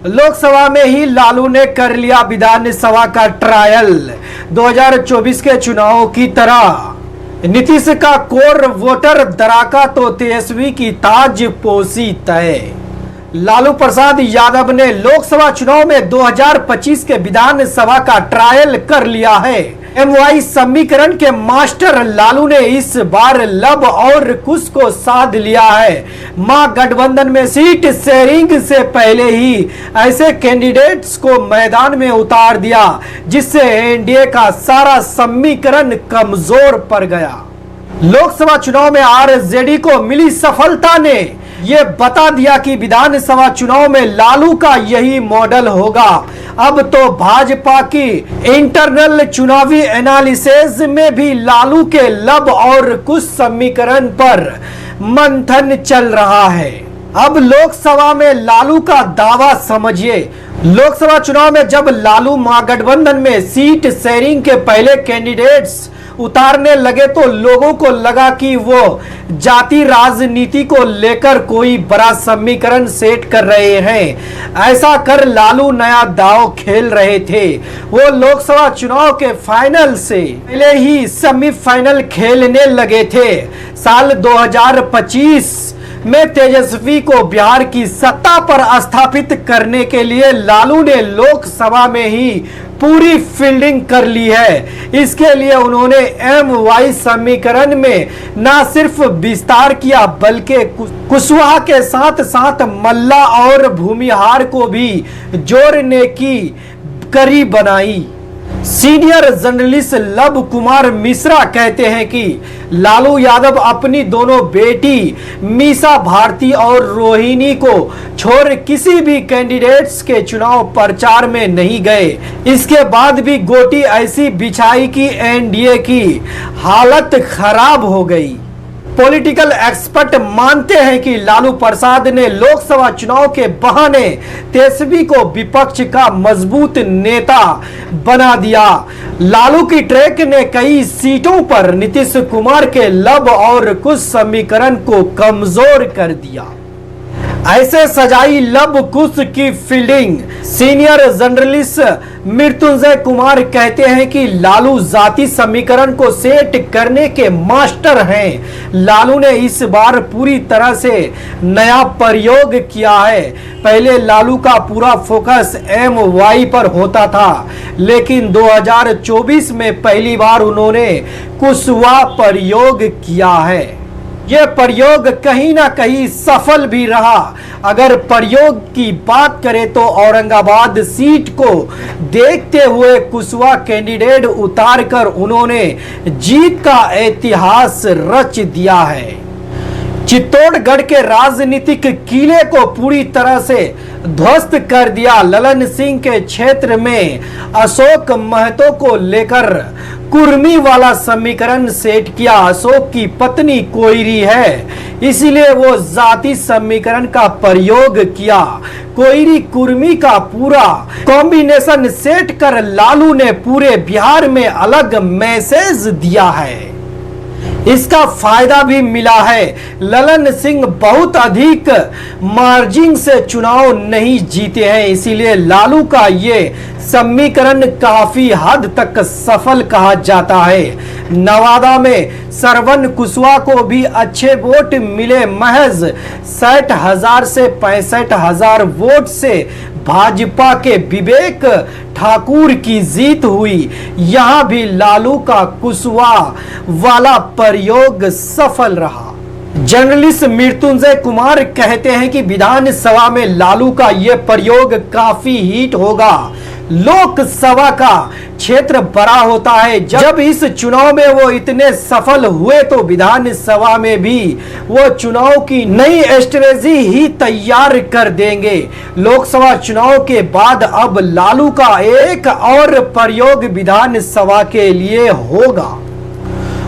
लोकसभा में ही लालू ने कर लिया विधानसभा का ट्रायल। 2024 के चुनाव की तरह नीतीश का कोर वोटर दराका तो तेजस्वी की ताजपोशी तय। लालू प्रसाद यादव ने लोकसभा चुनाव में 2025 के विधानसभा का ट्रायल कर लिया है। एमवाई समीकरण के मास्टर लालू ने इस बार लब और कुश को साध लिया है। महागठबंधन में सीट शेयरिंग से पहले ही ऐसे कैंडिडेट्स को मैदान में उतार दिया जिससे एनडीए का सारा समीकरण कमजोर पड़ गया। लोकसभा चुनाव में आरजेडी को मिली सफलता ने ये बता दिया कि विधानसभा चुनाव में लालू का यही मॉडल होगा। अब तो भाजपा की इंटरनल चुनावी एनालिसिस में भी लालू के लब और कुछ समीकरण पर मंथन चल रहा है। अब लोकसभा में लालू का दावा समझिए। लोकसभा चुनाव में जब लालू महागठबंधन में सीट शेयरिंग के पहले कैंडिडेट्स उतारने लगे तो लोगों को लगा कि वो जाति राजनीति को लेकर कोई बड़ा समीकरण सेट कर रहे हैं। ऐसा कर लालू नया दांव खेल रहे थे। वो लोकसभा चुनाव के फाइनल से पहले ही सेमीफाइनल खेलने लगे थे। साल 2025 में तेजस्वी को बिहार की सत्ता पर स्थापित करने के लिए लालू ने लोकसभा में ही पूरी फील्डिंग कर ली है। इसके लिए उन्होंने एमवाई समीकरण में न सिर्फ विस्तार किया बल्कि कुशवाहा के साथ साथ मल्ला और भूमिहार को भी जोड़ने की कड़ी बनाई। Senior journalist love Kumar Mishra कहते हैं कि लालू यादव अपनी दोनों बेटी मीसा भारती और रोहिणी को छोड़ किसी भी कैंडिडेट्स के चुनाव प्रचार में नहीं गए। इसके बाद भी गोटी ऐसी बिछाई कि एनडीए की हालत खराब हो गई। पॉलिटिकल एक्सपर्ट मानते हैं कि लालू प्रसाद ने लोकसभा चुनाव के बहाने तेजस्वी को विपक्ष का मजबूत नेता बना दिया। लालू की ट्रैक ने कई सीटों पर नीतीश कुमार के लब और कुछ समीकरण को कमजोर कर दिया। ऐसे सजाई लब कुश की fielding. Senior journalist Mrityunjay Kumar कहते हैं कि लालू जाति समीकरण को सेट करने के मास्टर हैं। लालू ने इस बार पूरी तरह से नया प्रयोग किया है। पहले लालू का पूरा फोकस एमवाई पर होता था, लेकिन 2024 में पहली बार उन्होंने कुशवाहा प्रयोग किया है। यह प्रयोग कहीं ना कहीं सफल भी रहा। अगर प्रयोग की बात करें तो औरंगाबाद सीट को देखते हुए कुशवाहा कैंडिडेट उतारकर उन्होंने जीत का इतिहास रच दिया है। चित्तौड़गढ़ के राजनीतिक किले को पूरी तरह से ध्वस्त कर दिया। ललन सिंह के क्षेत्र में अशोक महतो को लेकर कुर्मी वाला समीकरण सेट किया। अशोक की पत्नी कोयरी है, इसलिए वो जाति समीकरण का प्रयोग किया। कोयरी कुर्मी का पूरा कॉम्बिनेशन सेट कर लालू ने पूरे बिहार में अलग मैसेज दिया है। इसका फायदा भी मिला है। ललन सिंह बहुत अधिक मार्जिन से चुनाव नहीं जीते हैं, इसीलिए लालू का ये समीकरण काफी हद तक सफल कहा जाता है। नवादा में श्रवण कुशवाहा को भी अच्छे वोट मिले। महज 60,000 से 65,000 वोट से भाजपा के विवेक ठाकुर की जीत हुई। यहां भी लालू का कुशवाहा वाला प्रयोग सफल रहा। जर्नलिस्ट मृत्युंजय कुमार कहते हैं कि विधानसभा में लालू का यह प्रयोग काफी हिट होगा। लोकसभा का क्षेत्र बड़ा होता है। जब इस चुनाव में वो इतने सफल हुए तो विधानसभा में भी वो चुनाव की नई स्ट्रेटजी ही तैयार कर देंगे। लोकसभा चुनाव के बाद अब लालू का एक और प्रयोग विधानसभा के लिए होगा।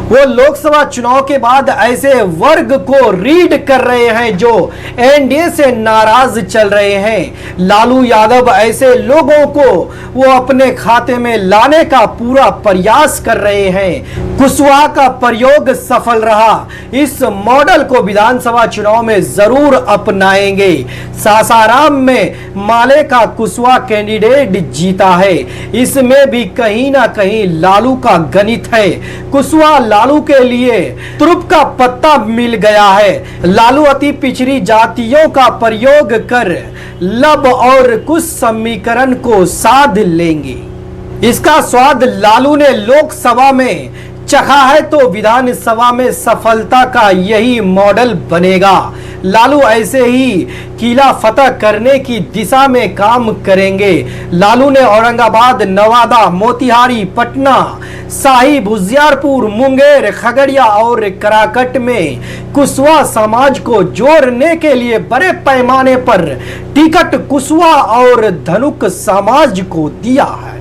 वो लोकसभा चुनाव के बाद ऐसे वर्ग को रीड कर रहे हैं जो एनडीए से नाराज चल रहे हैं। लालू यादव ऐसे लोगों को वो अपने खाते में लाने का पूरा प्रयास कर रहे हैं। कुशवाहा का प्रयोग सफल रहा, इस मॉडल को विधानसभा चुनाव में जरूर अपनाएंगे। सासाराम में माले का कुशवाहा कैंडिडेट जीता है, इसमें भी कहीं ना कहीं लालू का गणित है। कुशवाहा लालू के लिए तुरुप का पत्ता मिल गया है। लालू अति पिछड़ी जातियों का प्रयोग कर लब और कुछ समीकरण को साध लेंगे। इसका स्वाद लालू ने लोकसभा में चखा है तो विधानसभा में सफलता का यही मॉडल बनेगा। लालू ऐसे ही किला फतह करने की दिशा में काम करेंगे। लालू ने औरंगाबाद, नवादा, मोतिहारी, पटना, साहिब, उजियारपुर, मुंगेर, खगड़िया और कराकट में कुशवाहा समाज को जोड़ने के लिए बड़े पैमाने पर टिकट कुशवाहा और धनुक समाज को दिया है।